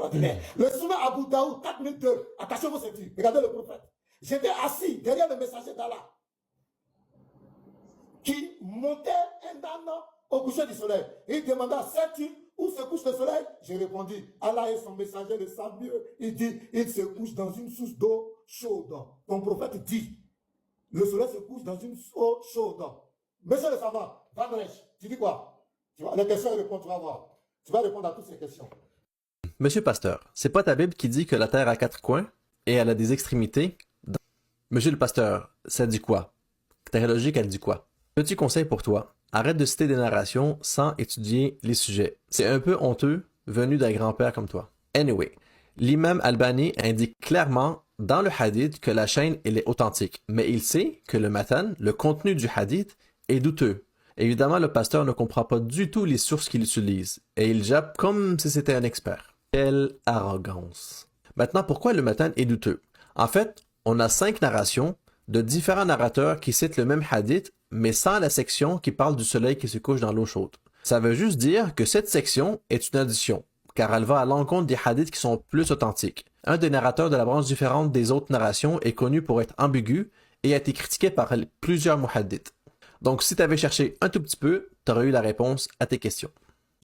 extraordinaire. Le souverain Abu Daoud, 4002, attachez vos ceintures. Regardez le prophète. J'étais assis derrière le messager d'Allah qui montait un âne au coucher du soleil. Il demanda, sais-tu où se couche le soleil? J'ai répondu, Allah et son messager le savent mieux. Il dit, il se couche dans une source d'eau chaude. Ton prophète dit, le soleil se couche dans une eau chaude. Monsieur le savant, tu dis quoi? Les questions et réponses, tu vas voir. Tu vas répondre à toutes ces questions. Monsieur Pasteur, c'est pas ta Bible qui dit que la Terre a 4 coins et elle a des extrémités? Monsieur le Pasteur, ça dit quoi? Ta logique, elle dit quoi? Petit conseil pour toi, arrête de citer des narrations sans étudier les sujets. C'est un peu honteux venu d'un grand-père comme toi. Anyway, l'imam Albani indique clairement dans le hadith que la chaîne elle est authentique, mais il sait que le matan, le contenu du hadith, est douteux. Évidemment, le pasteur ne comprend pas du tout les sources qu'il utilise, et il jappe comme si c'était un expert. Quelle arrogance. Maintenant, pourquoi le matan est douteux? En fait, on a 5 narrations de différents narrateurs qui citent le même hadith, mais sans la section qui parle du soleil qui se couche dans l'eau chaude. Ça veut juste dire que cette section est une addition, car elle va à l'encontre des hadiths qui sont plus authentiques. Un des narrateurs de la branche différente des autres narrations est connu pour être ambigu et a été critiqué par plusieurs muhaddiths. Donc si tu avais cherché un tout petit peu, tu aurais eu la réponse à tes questions.